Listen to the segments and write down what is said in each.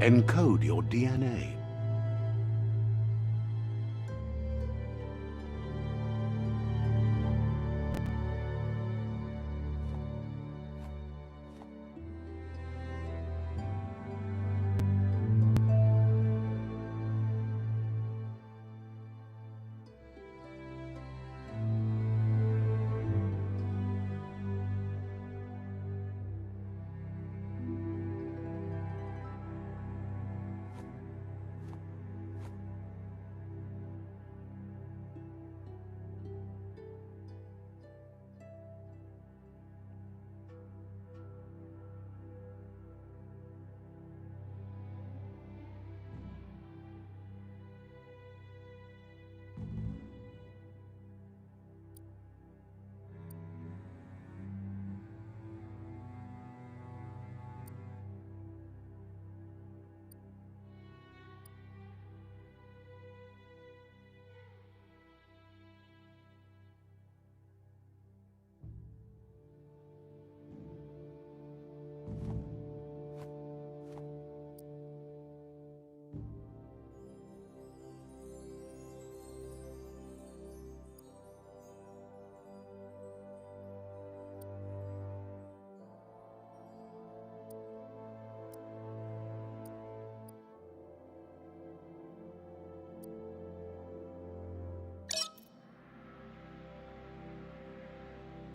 Encode your DNA.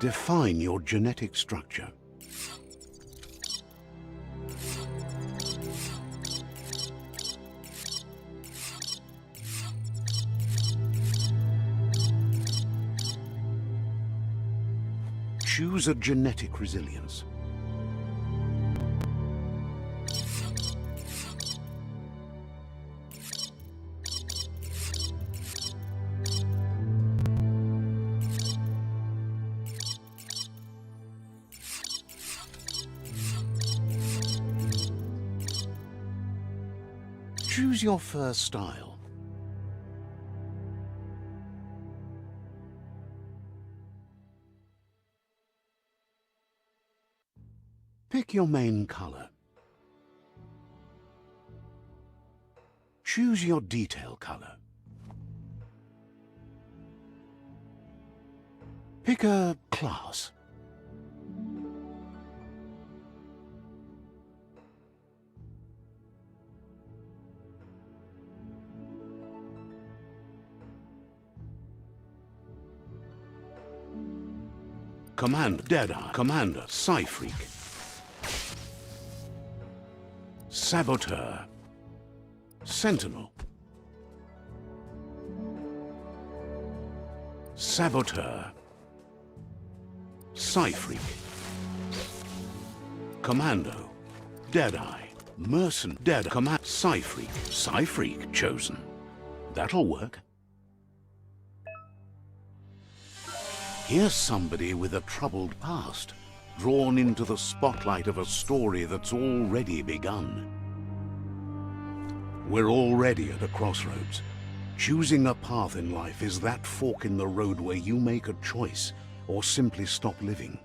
Define your genetic structure. Choose a genetic resilience. Choose your first style. Pick your main color. Choose your detail color. Pick a class. Commander, Deadeye, Commander, Psy-Freak. Saboteur. Sentinel. Saboteur. Psy-Freak. Commando. Deadeye. Mercen. Dead. Command. Psy-Freak. Psy-Freak chosen. That'll work. Here's somebody with a troubled past, drawn into the spotlight of a story that's already begun. We're already at a crossroads. Choosing a path in life is that fork in the road where you make a choice or simply stop living.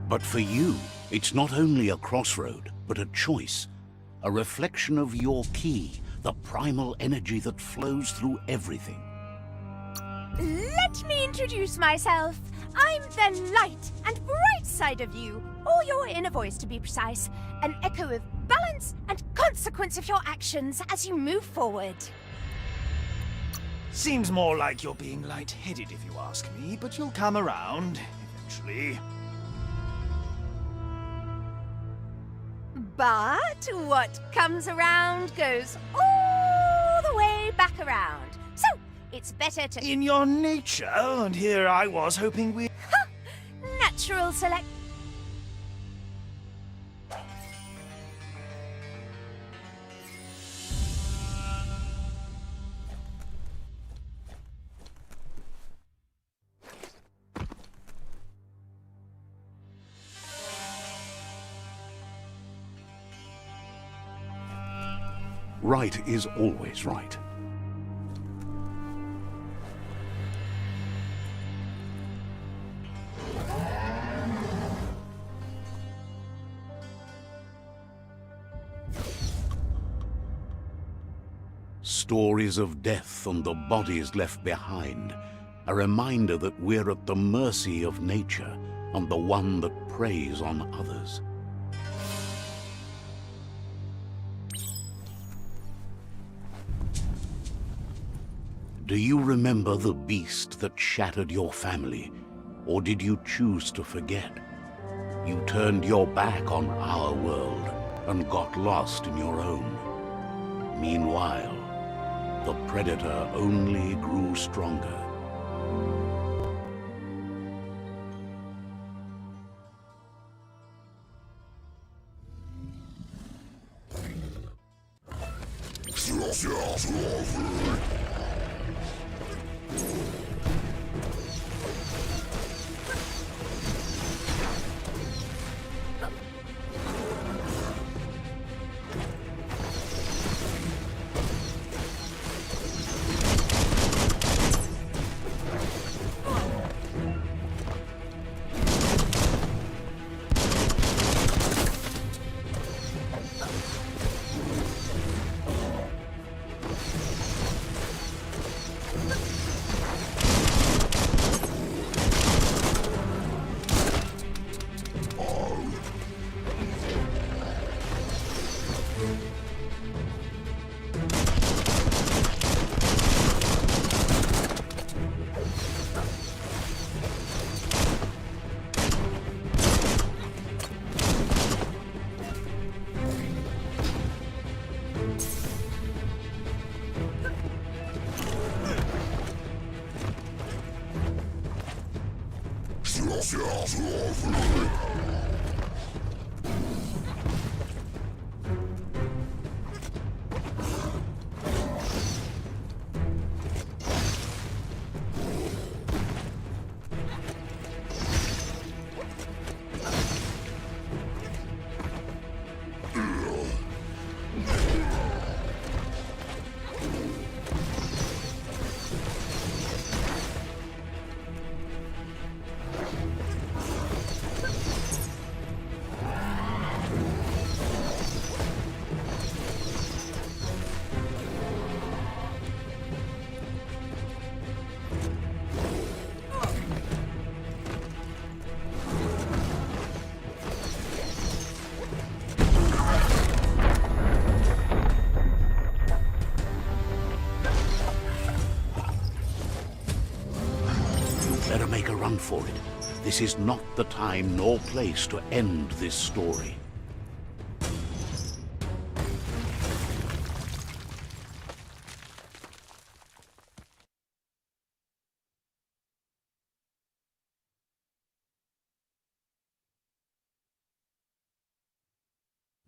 But for you, it's not only a crossroad, but a choice, a reflection of your key, the primal energy that flows through everything. Let me introduce myself. I'm the light and bright side of you, or your inner voice to be precise, an echo of balance and consequence of your actions as you move forward. Seems more like you're being light-headed if you ask me, but you'll come around, eventually. But what comes around goes all the way back around. So, it's better to... In your nature, and here I was hoping we... Ha! Natural select... Right is always right. Stories of death and the bodies left behind, a reminder that we're at the mercy of nature and the one that preys on others. Do you remember the beast that shattered your family, or did you choose to forget? You turned your back on our world and got lost in your own. Meanwhile, the predator only grew stronger. Better make a run for it. This is not the time nor place to end this story.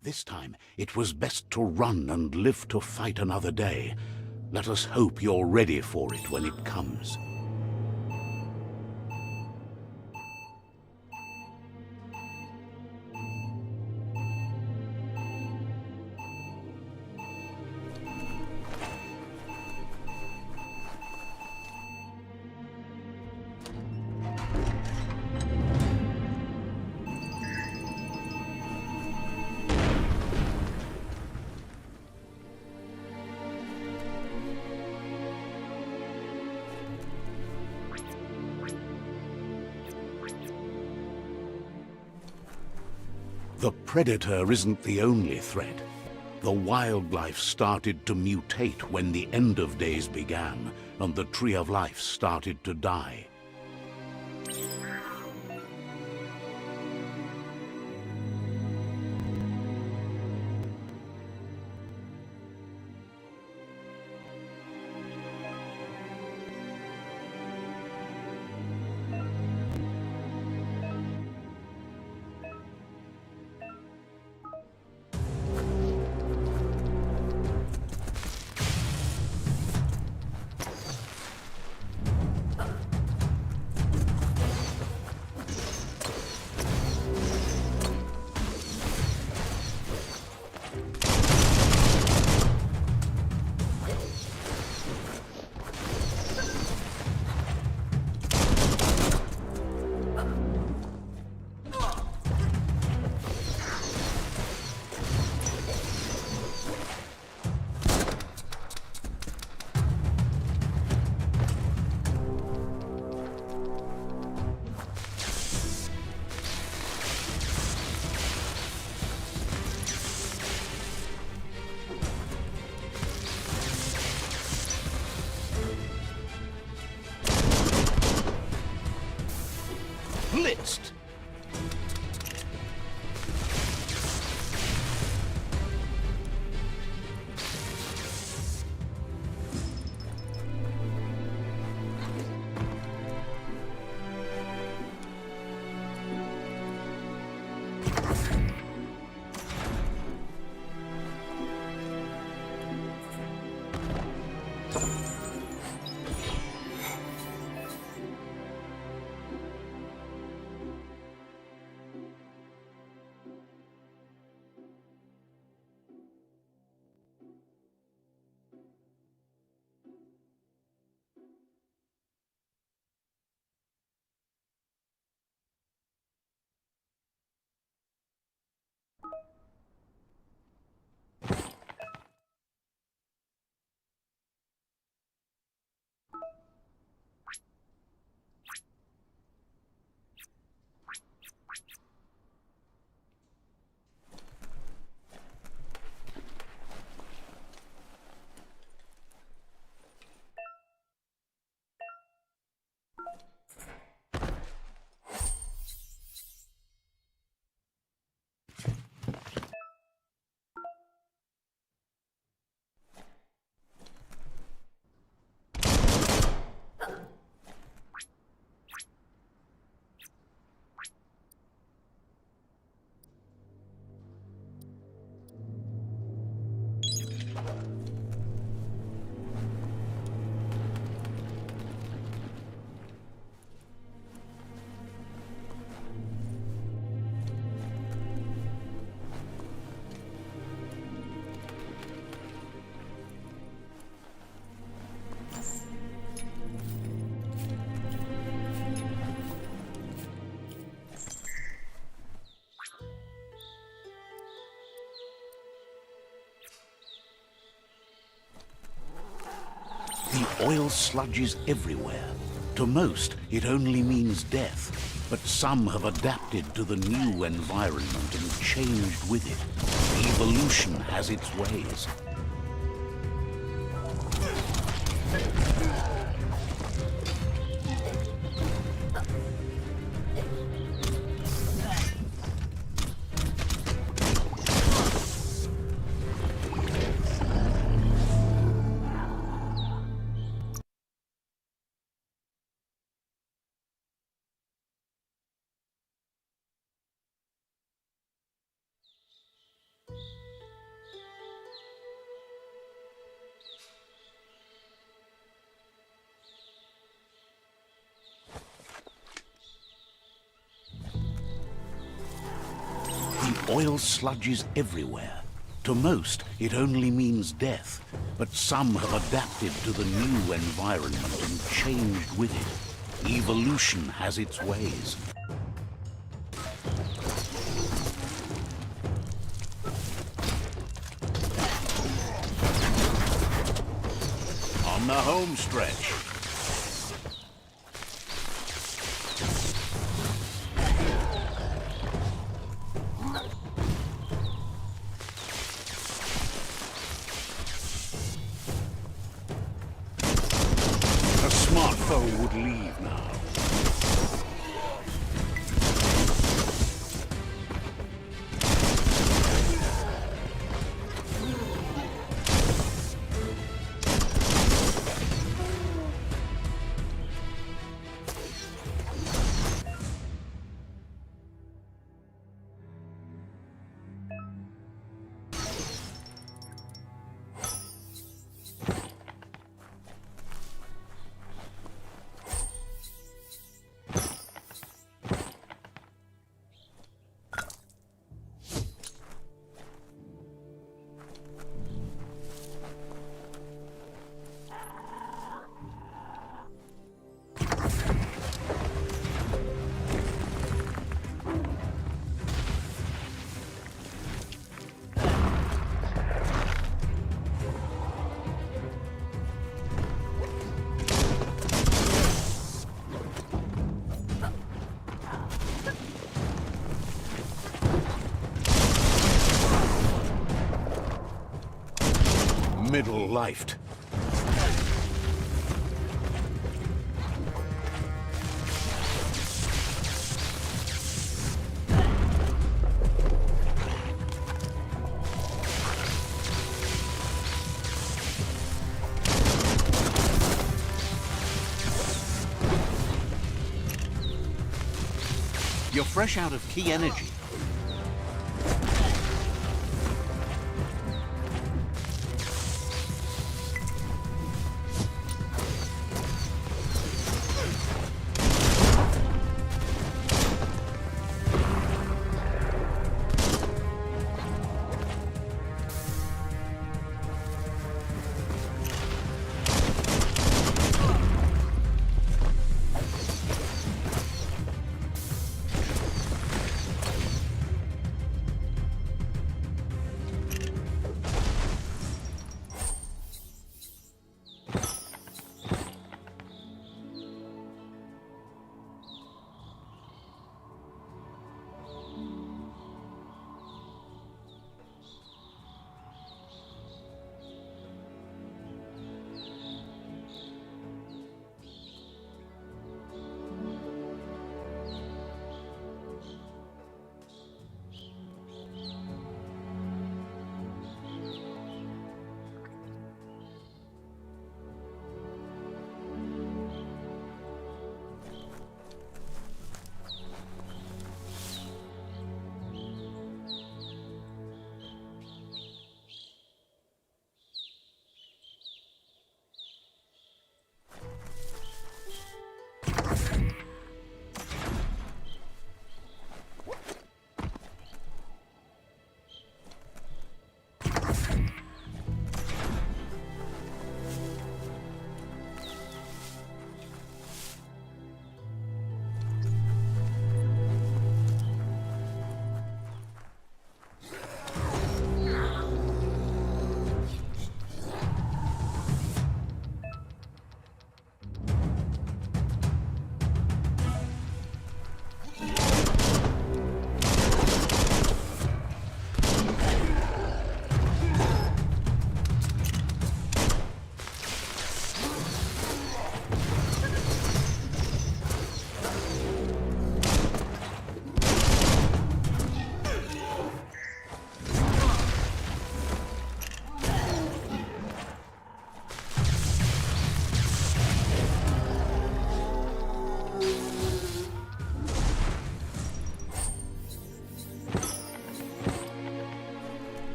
This time, it was best to run and live to fight another day. Let us hope you're ready for it when it comes. The predator isn't the only threat. The wildlife started to mutate when the end of days began, and the tree of life started to die. blitzed. The oil sludges everywhere. To most, it only means death, but some have adapted to the new environment and changed with it. Evolution has its ways. The oil sludges everywhere. To most, it only means death, but some have adapted to the new environment and changed with it. Evolution has its ways. On the home stretch. Smartphone would leave now. Middle-lifed. You're fresh out of key energy.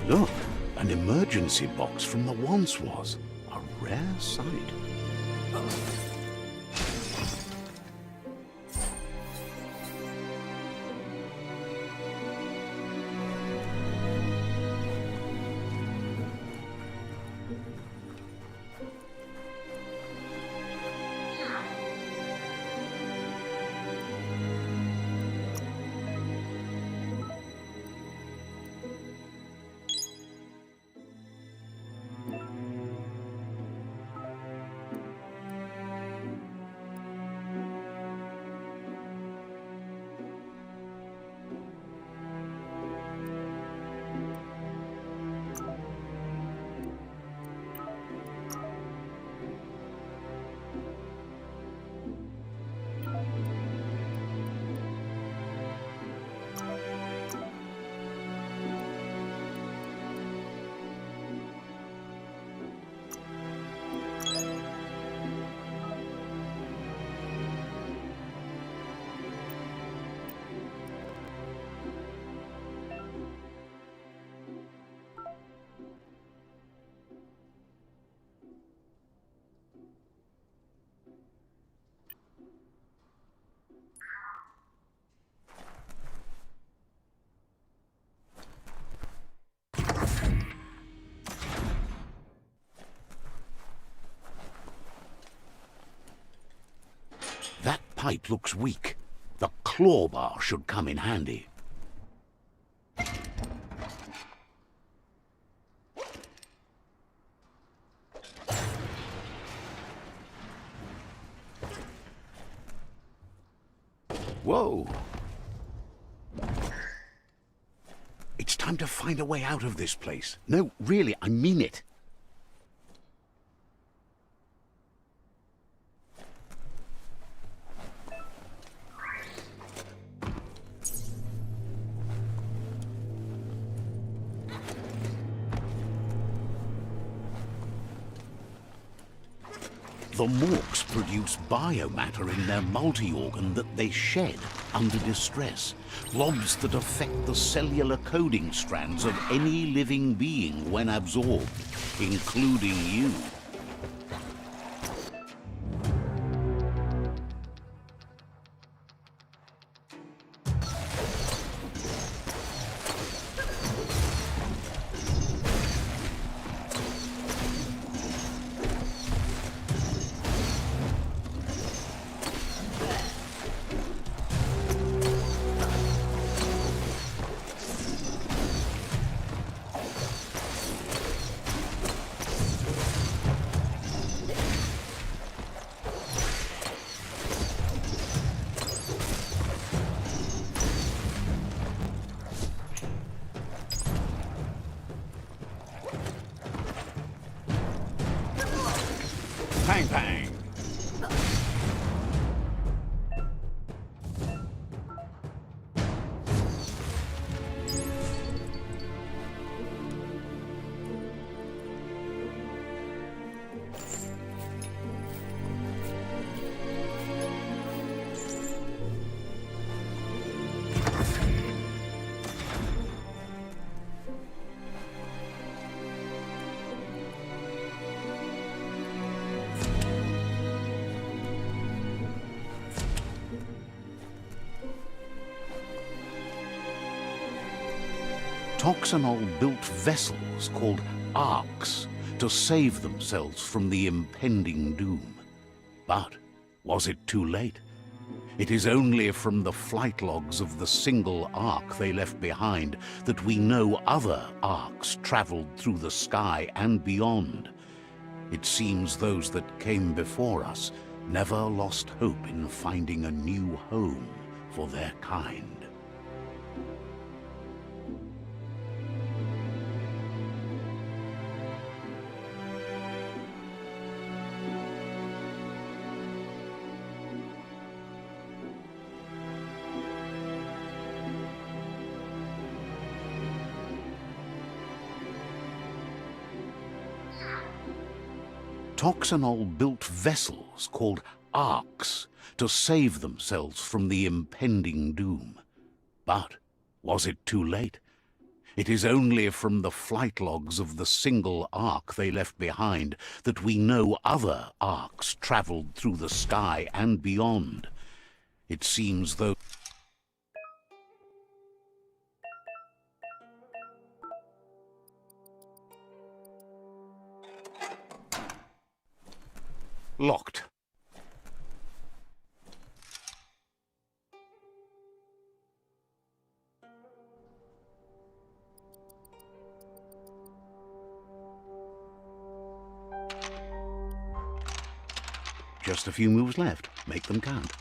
Look, an emergency box from the once was. A rare sight. That pipe looks weak. The claw bar should come in handy. Whoa! It's time to find a way out of this place. No, really, I mean it. The Morks produce biomatter in their multi-organ that they shed under distress. Blobs that affect the cellular coding strands of any living being when absorbed, including you. Bang, bang. Toxanol built vessels called arcs to save themselves from the impending doom. But was it too late? It is only from the flight logs of the single arc they left behind that we know other arcs traveled through the sky and beyond. It seems those that came before us never lost hope in finding a new home for their kind. Toxanol built vessels called arcs to save themselves from the impending doom. But was it too late? It is only from the flight logs of the single arc they left behind that we know other arcs traveled through the sky and beyond. It seems though... Locked. Just a few moves left. Make them count.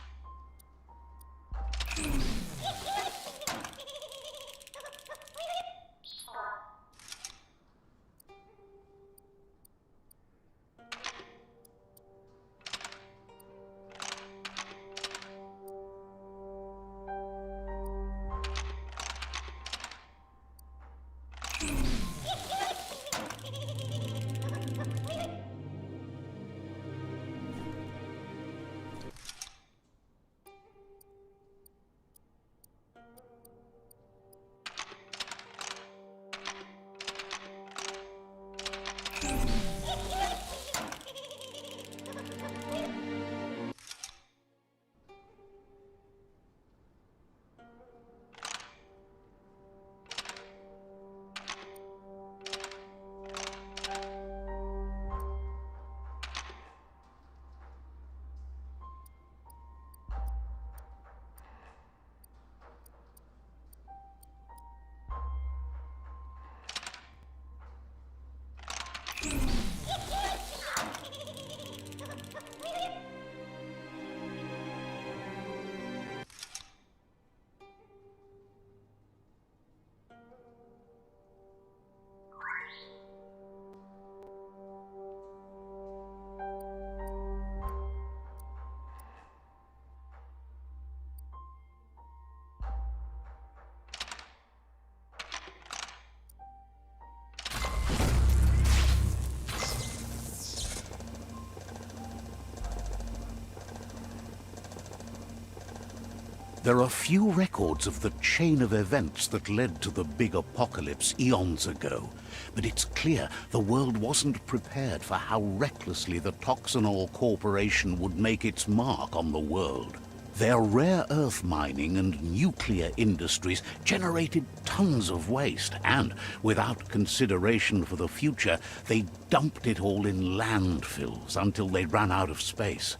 There are few records of the chain of events that led to the big apocalypse eons ago, but it's clear the world wasn't prepared for how recklessly the Toxanol Corporation would make its mark on the world. Their rare earth mining and nuclear industries generated tons of waste, and, without consideration for the future, they dumped it all in landfills until they ran out of space.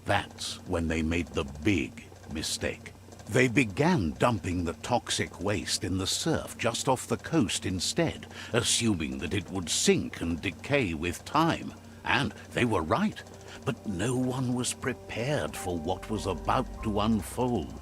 That's when they made the big mistake. They began dumping the toxic waste in the surf just off the coast instead, assuming that it would sink and decay with time. And they were right. But no one was prepared for what was about to unfold.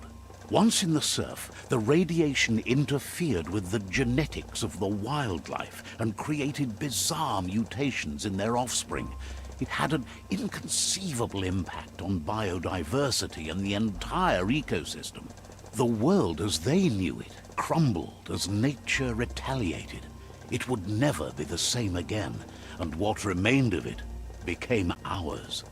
Once in the surf, the radiation interfered with the genetics of the wildlife and created bizarre mutations in their offspring. It had an inconceivable impact on biodiversity and the entire ecosystem. The world as they knew it crumbled as nature retaliated. It would never be the same again, and what remained of it became ours.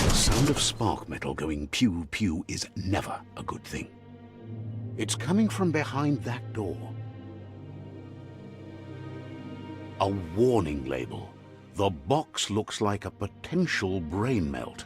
The sound of spark metal going pew-pew is never a good thing. It's coming from behind that door. A warning label. The box looks like a potential brain melt.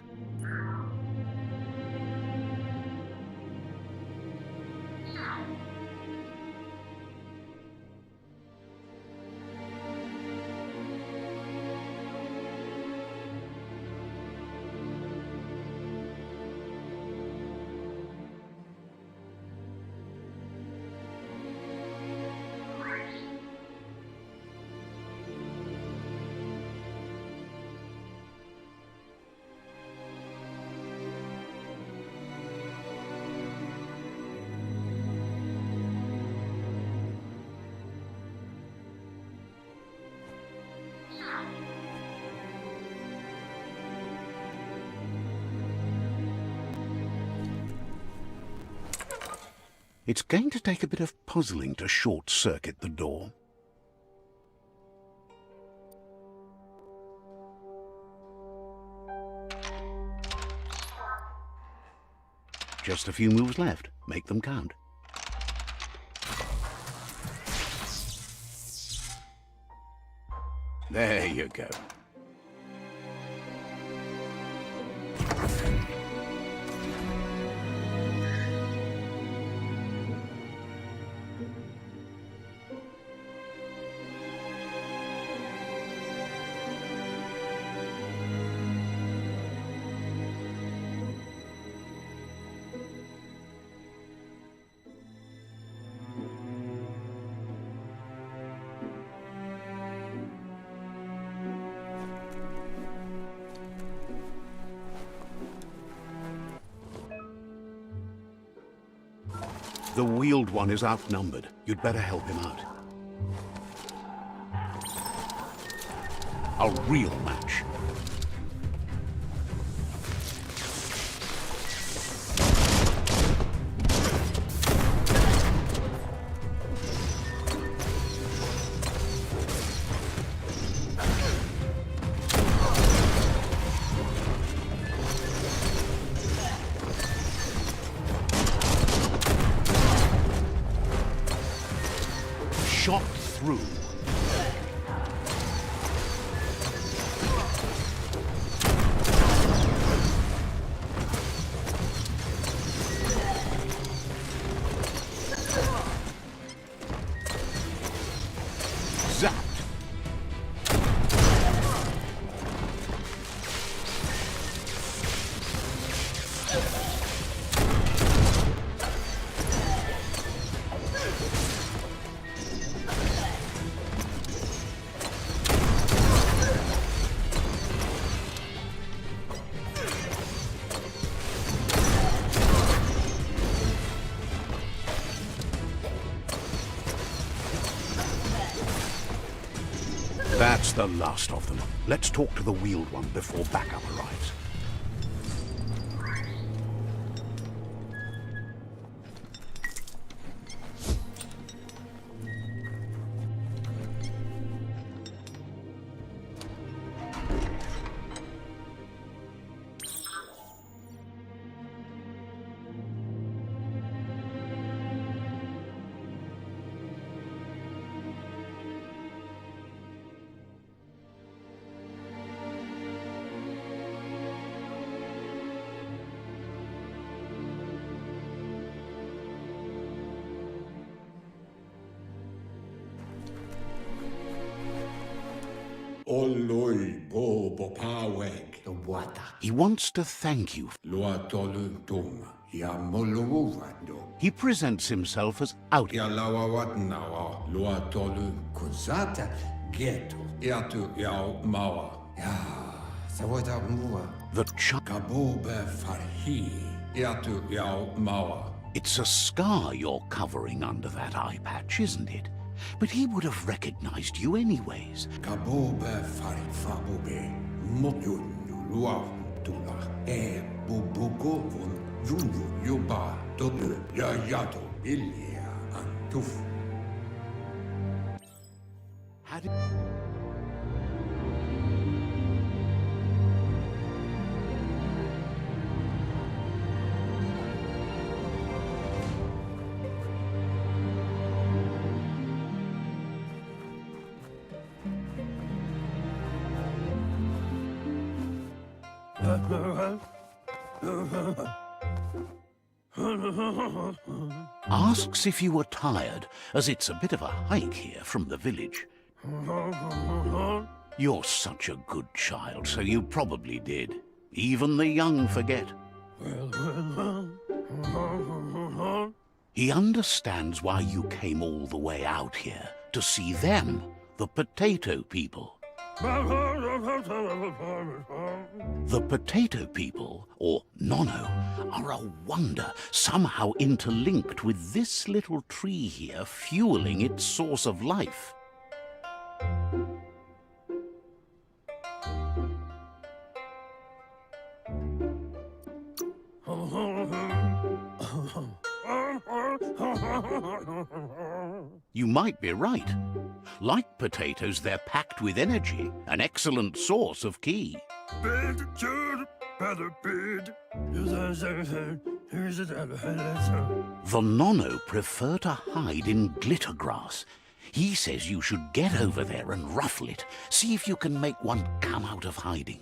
It's going to take a bit of puzzling to short-circuit the door. Just a few moves left. Make them count. There you go. The wheeled one is outnumbered. You'd better help him out. A real match. Shot through. the last of them. Let's talk to the wheeled one before backup arrives. Oloi bobo paweg the wata. He wants to thank you. Loa tolu tung ya moluwando. He presents himself as out. Ya lawa watnawa loa tolu kuzata geto. Yatu yao mawa. Ya sawata mua. The child. Kabobe farhi. Yatu yao mawa. It's a scar you're covering under that eye patch, isn't it? But he would have recognized you anyways. Kabobe fari fabobe. Moyun lua tula. E bubuko von junju yuba totu ya yato ilia antuf. How did... Asks if you were tired, as it's a bit of a hike here from the village. You're such a good child, so you probably did. Even the young forget. He understands why you came all the way out here, to see them, the potato people. The potato people, or Nono, are a wonder, somehow interlinked with this little tree here fueling its source of life. You might be right. Like potatoes, they're packed with energy, an excellent source of ki. The Nono prefer to hide in glitter grass. He says you should get over there and ruffle it. See if you can make one come out of hiding.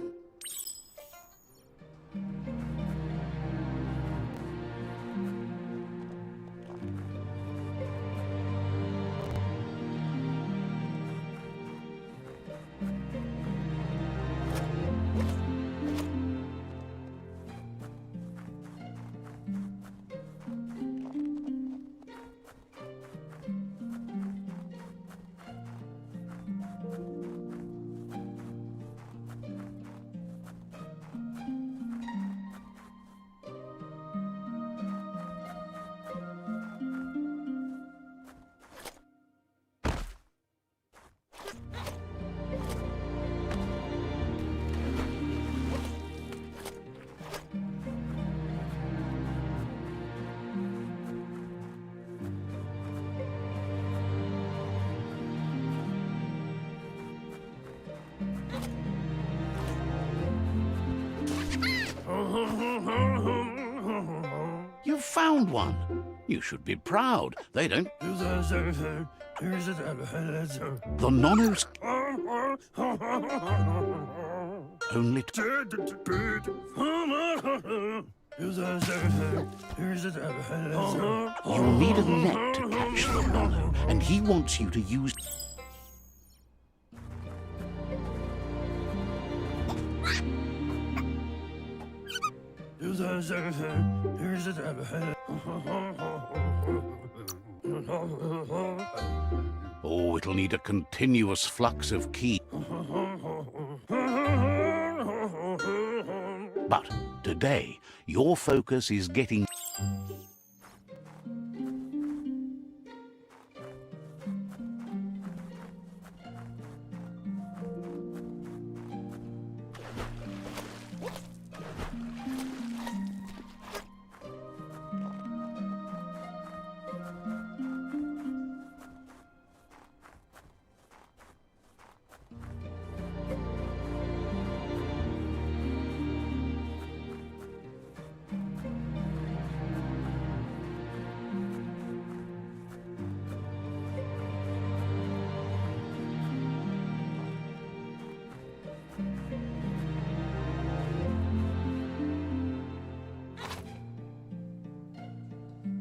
You found one. You should be proud. They don't. The Nonos only. You need a net to catch the Nono, and he wants you to use. Oh, it'll need a continuous flux of ki. But today, your focus is getting...